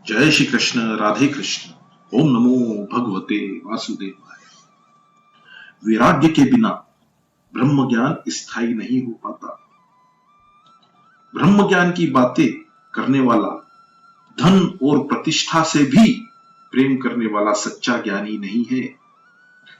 जय श्री कृष्ण, राधे कृष्ण। ओम नमो भगवते वासुदेवाय। वैराग्य के बिना ब्रह्म ज्ञान स्थायी नहीं हो पाता। ब्रह्म ज्ञान की बातें करने वाला धन और प्रतिष्ठा से भी प्रेम करने वाला सच्चा ज्ञानी नहीं है।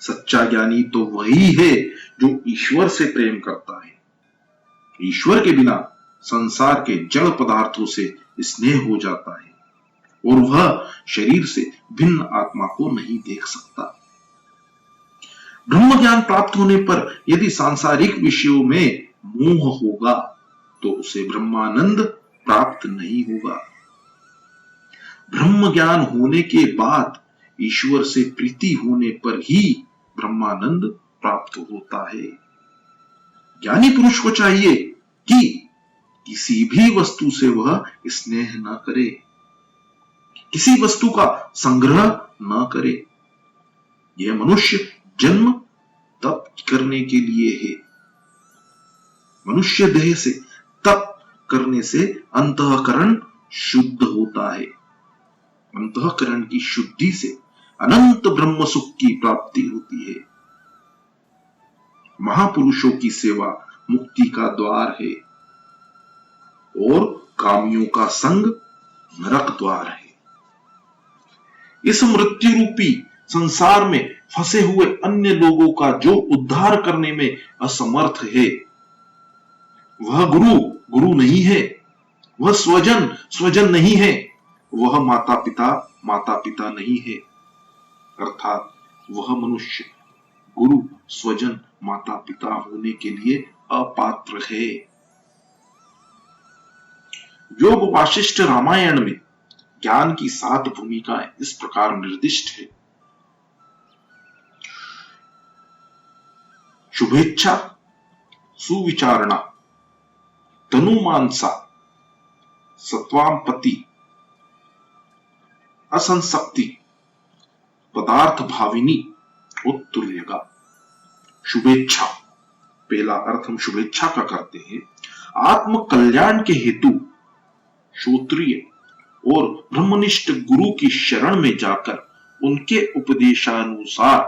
सच्चा ज्ञानी तो वही है जो ईश्वर से प्रेम करता है। ईश्वर के बिना संसार के जड़ पदार्थों से स्नेह हो जाता है और वह शरीर से भिन्न आत्मा को नहीं देख सकता। ब्रह्म ज्ञान प्राप्त होने पर यदि सांसारिक विषयों में मोह होगा तो उसे ब्रह्मानंद प्राप्त नहीं होगा। ब्रह्म ज्ञान होने के बाद ईश्वर से प्रीति होने पर ही ब्रह्मानंद प्राप्त होता है। ज्ञानी पुरुष को चाहिए कि किसी भी वस्तु से वह स्नेह न करे, किसी वस्तु का संग्रह न करे। यह मनुष्य जन्म तप करने के लिए है। मनुष्य देह से तप करने से अंतःकरण शुद्ध होता है। अंतःकरण की शुद्धि से अनंत ब्रह्म सुख की प्राप्ति होती है। महापुरुषों की सेवा मुक्ति का द्वार है और कामियों का संग नरक द्वार है। इस मृत्यु रूपी संसार में फंसे हुए अन्य लोगों का जो उद्धार करने में असमर्थ है, वह गुरु नहीं है, वह स्वजन नहीं है, वह माता पिता नहीं है। अर्थात वह मनुष्य गुरु स्वजन माता पिता होने के लिए अपात्र है। योग वासिष्ठ रामायण में ज्ञान की 7 भूमिकाएं इस प्रकार निर्दिष्ट है। शुभेच्छा, सुविचारणा, तनुमानसा, सत्वांपति, असंसक्ति, पदार्थ भाविनी और तुल्यगा। शुभेच्छा, पहला अर्थ हम शुभेच्छा का करते हैं। आत्म कल्याण के हेतु श्रोत्रिय और ब्रह्मनिष्ठ गुरु की शरण में जाकर उनके उपदेशानुसार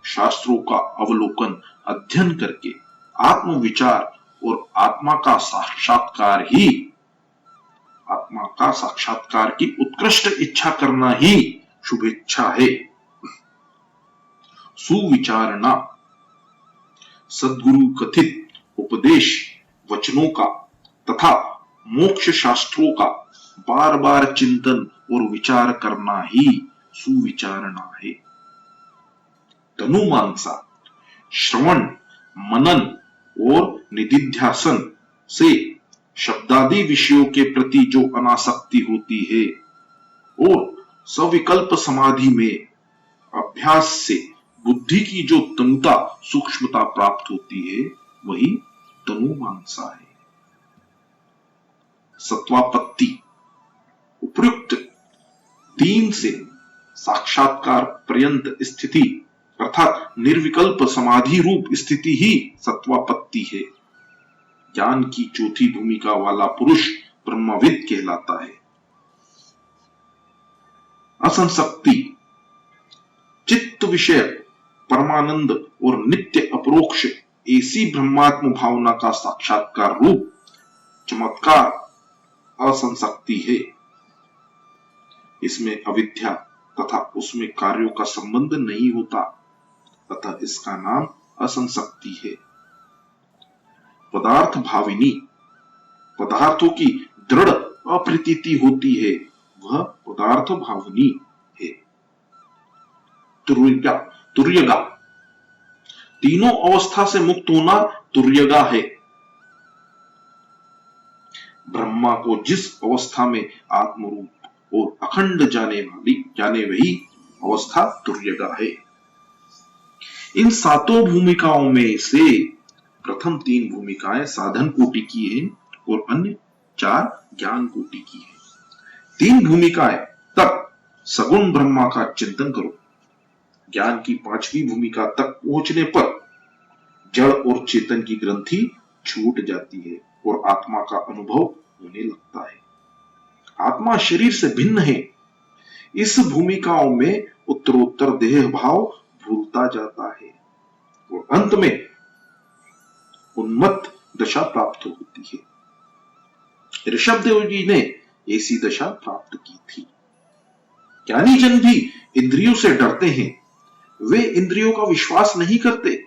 शास्त्रों का अवलोकन अध्ययन करके आत्म विचार और आत्मा का साक्षात्कार की उत्कृष्ट इच्छा करना ही शुभेच्छा है। सुविचारणा, सद्गुरु कथित उपदेश वचनों का तथा मोक्ष शास्त्रों का बार बार चिंतन और विचार करना ही सुविचारणा है। तनुमानसा, श्रवण मनन और निधिध्यासन से शब्दादि विषयों के प्रति जो अनासक्ति होती है और सविकल्प समाधि में अभ्यास से बुद्धि की जो तनुता सूक्ष्मता प्राप्त होती है, वही तनुमानसा है। सत्वापत्ति, उपयुक्त 3 से साक्षात्कार पर्यंत स्थिति अर्थात निर्विकल्प समाधि रूप स्थिति ही सत्वापत्ति है। ज्ञान की चौथी भूमिका वाला पुरुष ब्रह्मविद कहलाता है। असंसक्ति, चित्त विषय परमानंद और नित्य अपरोक्ष ऐसी ब्रह्मात्म भावना का साक्षात्कार रूप चमत्कार असंसक्ति है। इसमें अविद्या तथा उसमें कार्यों का संबंध नहीं होता, अतः इसका नाम असंसक्ति है। पदार्थ भाविनी, पदार्थों की दृढ़ अप्रतीति होती है, वह पदार्थ भावनी है। तुर्यगा, तीनों अवस्था से मुक्त होना तुर्यगा है। ब्रह्मा को जिस अवस्था में आत्मरूप और अखंड जाने वही अवस्था तुर्यगा है। इन 7 भूमिकाओं में से प्रथम 3 भूमिकाएं साधन कोटि की हैं और अन्य 4 ज्ञान कोटि की हैं। 3 भूमिकाएं तक सगुण ब्रह्मा का चिंतन करो। ज्ञान की 5वीं भूमिका तक पहुंचने पर जड़ और चेतन की ग्रंथि छूट जाती है और आत्मा का अनुभव होने लगता है। आत्मा शरीर से भिन्न है इस भूमिकाओं में उत्तरोत्तर देह भाव भूलता जाता है और अंत में उन्मत्त दशा प्राप्त होती है। ऋषभदेव जी ने ऐसी दशा प्राप्त की थी। ज्ञानी जन भी इंद्रियों से डरते हैं, वे इंद्रियों का विश्वास नहीं करते।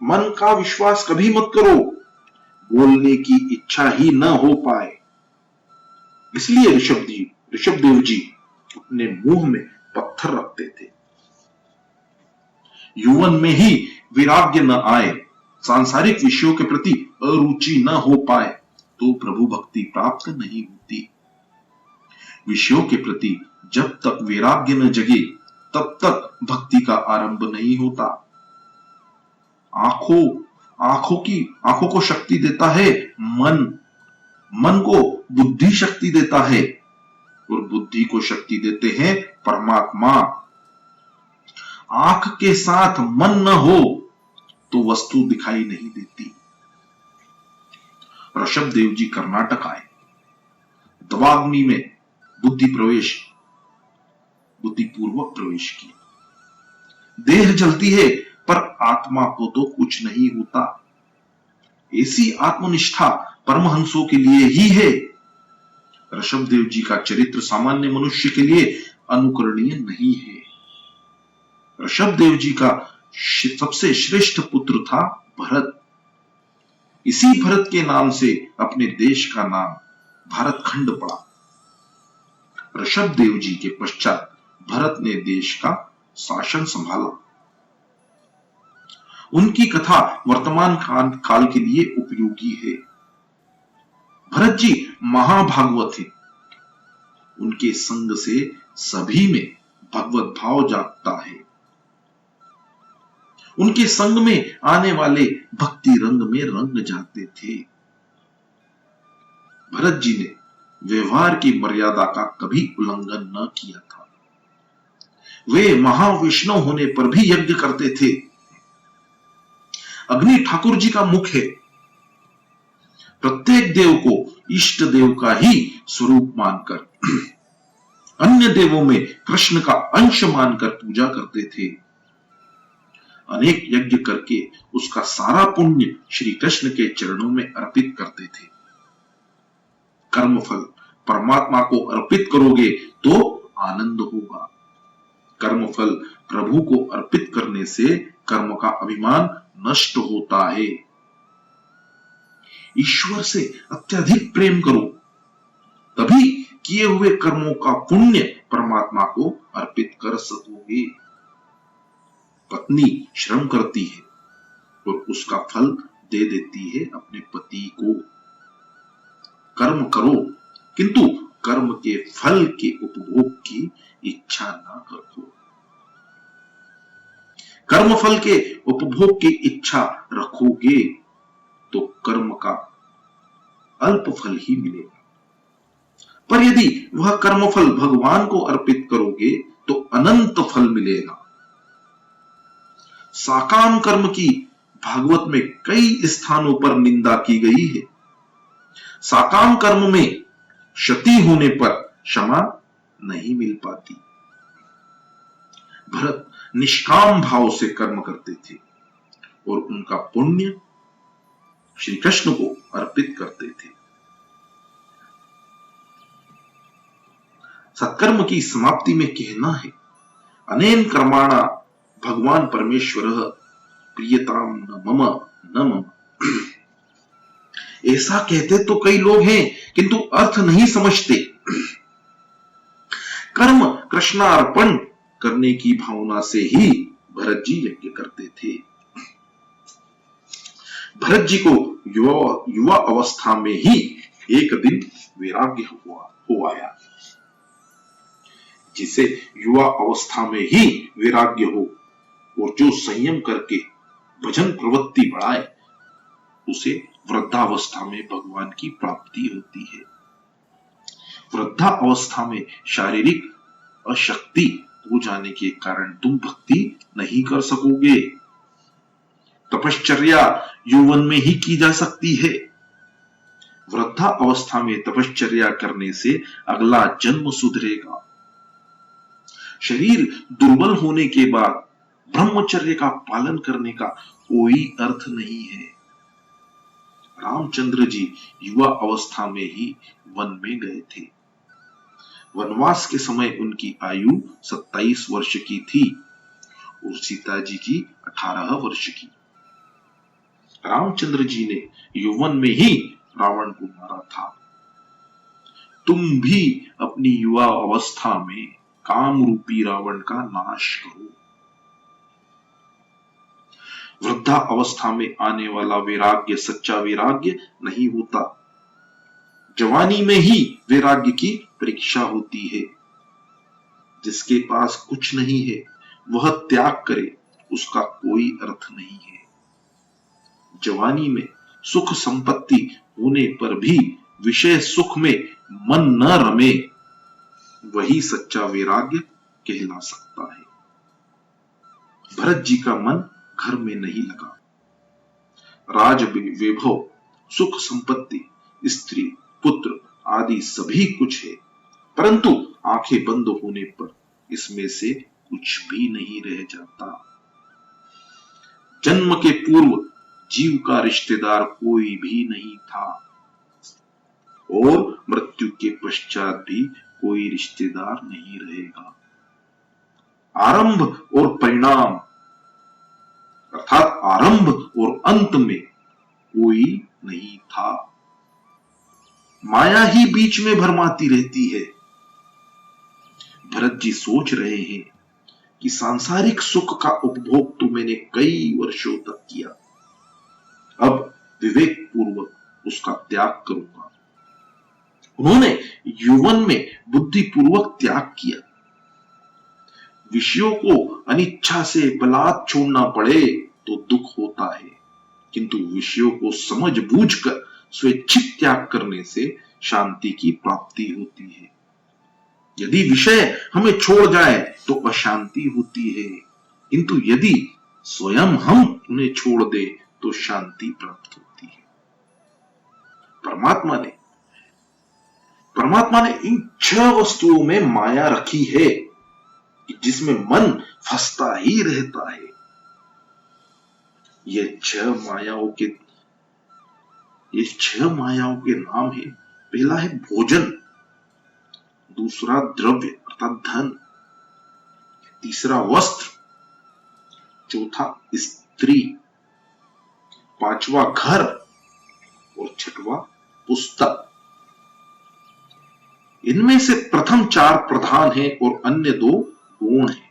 मन का विश्वास कभी मत करो, बोलने की इच्छा ही न हो पाए। इसलिए ऋषभदेव जी अपने मुंह में पत्थर रखते थे। यौवन में ही वैराग्य न आए, सांसारिक विषयों के प्रति अरुचि न हो पाए तो प्रभु भक्ति प्राप्त नहीं होती। विषयों के प्रति जब तक वैराग्य न जगे तब तक भक्ति का आरंभ नहीं होता। आंखों को शक्ति देता है मन, मन को बुद्धि शक्ति देता है और बुद्धि को शक्ति देते हैं परमात्मा। आंख के साथ मन न हो तो वस्तु दिखाई नहीं देती। ऋषभदेव जी कर्नाटक आए, दवाग्नि में बुद्धिपूर्वक प्रवेश किया। देह जलती है पर आत्मा को तो कुछ नहीं होता। ऐसी आत्मनिष्ठा परमहंसों के लिए ही है। ऋषभदेव जी का चरित्र सामान्य मनुष्य के लिए अनुकरणीय नहीं है। ऋषभदेव जी का सबसे श्रेष्ठ पुत्र था भरत। इसी भरत के नाम से अपने देश का नाम भारतखंड पड़ा। ऋषभदेव जी के पश्चात भरत ने देश का शासन संभाला। उनकी कथा वर्तमान काल के लिए उपयोगी है। भरत जी महाभागवत है। उनके संग से सभी में भगवत भाव जागता है। उनके संग में आने वाले भक्ति रंग में रंग जाते थे। भरत जी ने व्यवहार की मर्यादा का कभी उल्लंघन न किया था। वे महाविष्णु होने पर भी यज्ञ करते थे। अग्नि ठाकुर जी का मुख है। प्रत्येक देव को इष्ट देव का ही स्वरूप मानकर अन्य देवों में कृष्ण का अंश मानकर पूजा करते थे। अनेक यज्ञ करके उसका सारा पुण्य श्री कृष्ण के चरणों में अर्पित करते थे। कर्मफल परमात्मा को अर्पित करोगे तो आनंद होगा। कर्मफल प्रभु को अर्पित करने से कर्म का अभिमान नष्ट होता है। ईश्वर से अत्यधिक प्रेम करो, तभी किए हुए कर्मों का पुण्य परमात्मा को अर्पित कर सकोगे। पत्नी श्रम करती है और उसका फल दे देती है अपने पति को। कर्म करो किंतु कर्म के फल के उपभोग की इच्छा न रखो। कर्म फल के उपभोग की इच्छा रखोगे तो कर्म का अल्प फल ही मिलेगा। पर यदि वह कर्मफल भगवान को अर्पित करोगे तो अनंत फल मिलेगा। साकाम कर्म की भागवत में कई स्थानों पर निंदा की गई है। साकाम कर्म में क्षति होने पर क्षमा नहीं मिल पाती। भरत निष्काम भाव से कर्म करते थे और उनका पुण्य श्री कृष्ण को अर्पित करते थे। सत्कर्म की समाप्ति में कहना है, अनेन कर्माणा भगवान परमेश्वर प्रियताम न मम न मम। ऐसा कहते तो कई लोग हैं किंतु अर्थ नहीं समझते। कर्म कृष्णार्पण करने की भावना से ही भरत जी यज्ञ करते थे। भरत जी को युवा अवस्था में ही एक दिन वैराग्य हो आया। जिसे युवा अवस्था में ही वैराग्य हो और जो संयम करके भजन प्रवृत्ति बढ़ाए उसे वृद्धावस्था में भगवान की प्राप्ति होती है। वृद्धा अवस्था में शारीरिक अशक्ति हो जाने के कारण तुम भक्ति नहीं कर सकोगे। तपश्चर्या यौवन में ही की जा सकती है। वृद्धा अवस्था में तपश्चर्या करने से अगला जन्म सुधरेगा। शरीर दुर्बल होने के बाद ब्रह्मचर्य का पालन करने का कोई अर्थ नहीं है। रामचंद्र जी युवा अवस्था में ही वन में गए थे। वनवास के समय उनकी आयु 27 वर्ष की थी और सीता जी की 18 वर्ष की। रामचंद्र जी ने यौवन में ही रावण को मारा था। तुम भी अपनी युवा अवस्था में काम रूपी रावण का नाश करो। वृद्धा अवस्था में आने वाला वैराग्य सच्चा वैराग्य नहीं होता। जवानी में ही वैराग्य की परीक्षा होती है। जिसके पास कुछ नहीं है वह त्याग करे, उसका कोई अर्थ नहीं है। जवानी में सुख संपत्ति होने पर भी विषय सुख में मन न रमे, वही सच्चा वैराग्य कहला सकता है। भरत जी का मन घर में नहीं लगा। राज वैभव, सुख संपत्ति, स्त्री, पुत्र आदि सभी कुछ है, परंतु आंखें बंद होने पर इसमें से कुछ भी नहीं रह जाता। जन्म के पूर्व जीव का रिश्तेदार कोई भी नहीं था और मृत्यु के पश्चात भी कोई रिश्तेदार नहीं रहेगा। आरंभ और परिणाम अर्थात आरंभ और अंत में कोई नहीं था। माया ही बीच में भरमाती रहती है। भरत जी सोच रहे हैं कि सांसारिक सुख का उपभोग तो मैंने कई वर्षों तक किया, अब विवेक पूर्वक उसका त्याग करूंगा। उन्होंने यौवन में बुद्धि पूर्वक त्याग किया। विषयों को अनिच्छा से बलात् छोड़ना पड़े तो दुख होता है, किंतु विषयों को समझ बूझकर स्वेच्छिक त्याग करने से शांति की प्राप्ति होती है। यदि विषय हमें छोड़ जाए तो अशांति होती है, किंतु यदि स्वयं हम उन्हें छोड़ दे तो शांति प्राप्त होती है। परमात्मा ने इन 6 वस्तुओं में माया रखी है जिसमें मन फंसता ही रहता है। ये 6 मायाओं के नाम है। पहला है भोजन, दूसरा द्रव्य अर्थात धन, तीसरा वस्त्र, चौथा स्त्री, पांचवा घर और छठवा पुस्तक। इनमें से प्रथम 4 प्रधान हैं और अन्य 2 गौण हैं।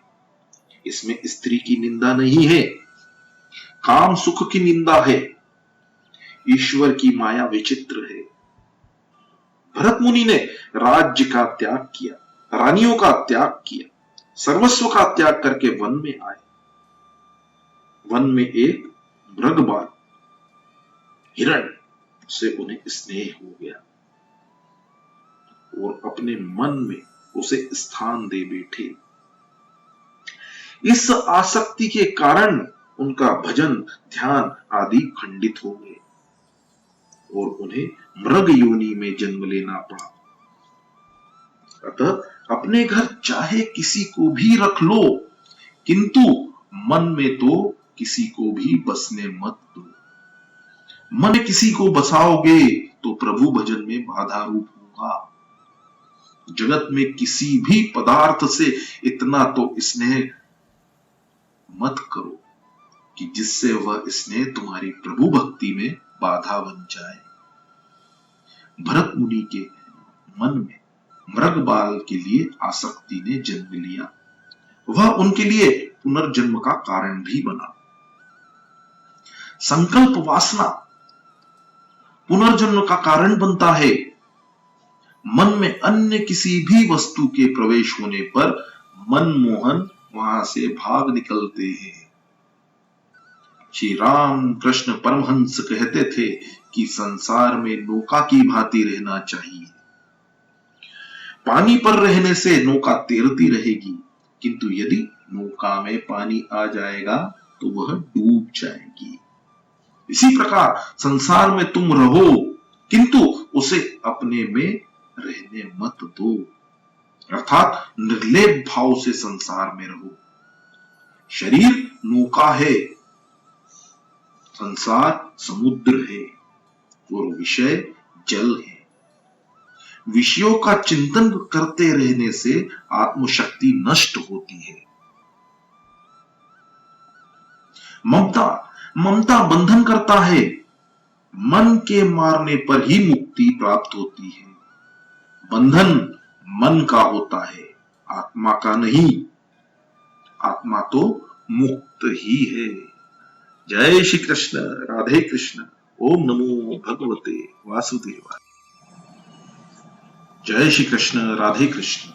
इसमें स्त्री की निंदा नहीं है, काम सुख की निंदा है। ईश्वर की माया विचित्र है। भरत मुनि ने राज्य का त्याग किया, रानियों का त्याग किया, सर्वस्व का त्याग करके वन में आए। वन में एक मृगबाल हिरण से उन्हें स्नेह हो गया और अपने मन में उसे स्थान दे बैठे। इस आसक्ति के कारण उनका भजन ध्यान आदि खंडित हो गए और उन्हें मृग योनि में जन्म लेना पड़ा। अतः अपने घर चाहे किसी को भी रख लो, किंतु मन में तो किसी को भी बसने मत दो। मन में किसी को बसाओगे तो प्रभु भजन में बाधा रूप होगा। जगत में किसी भी पदार्थ से इतना तो स्नेह मत करो कि जिससे वह स्नेह तुम्हारी प्रभु भक्ति में बाधा बन जाए। भरत मुनि के मन में मृगबाल के लिए आसक्ति ने जन्म लिया। वह उनके लिए पुनर्जन्म का कारण भी बना। संकल्प वासना पुनर्जन्म का कारण बनता है। मन में अन्य किसी भी वस्तु के प्रवेश होने पर मनमोहन वहां से भाग निकलते हैं। श्री राम कृष्ण परमहंस कहते थे कि संसार में नौका की भांति रहना चाहिए। पानी पर रहने से नौका तैरती रहेगी, किंतु यदि नौका में पानी आ जाएगा तो वह डूब जाएगी। इसी प्रकार संसार में तुम रहो, किंतु उसे अपने में रहने मत दो। अर्थात निर्लेप भाव से संसार में रहो। शरीर नौका है, संसार समुद्र है और विषय जल है। विषयों का चिंतन करते रहने से आत्मशक्ति नष्ट होती है। ममता ममता बंधन करता है। मन के मारने पर ही मुक्ति प्राप्त होती है। बंधन मन का होता है, आत्मा का नहीं। आत्मा तो मुक्त ही है। जय श्री कृष्ण, राधे कृष्ण। ओम नमो भगवते वासुदेवाय। जय श्री कृष्ण, राधे कृष्ण।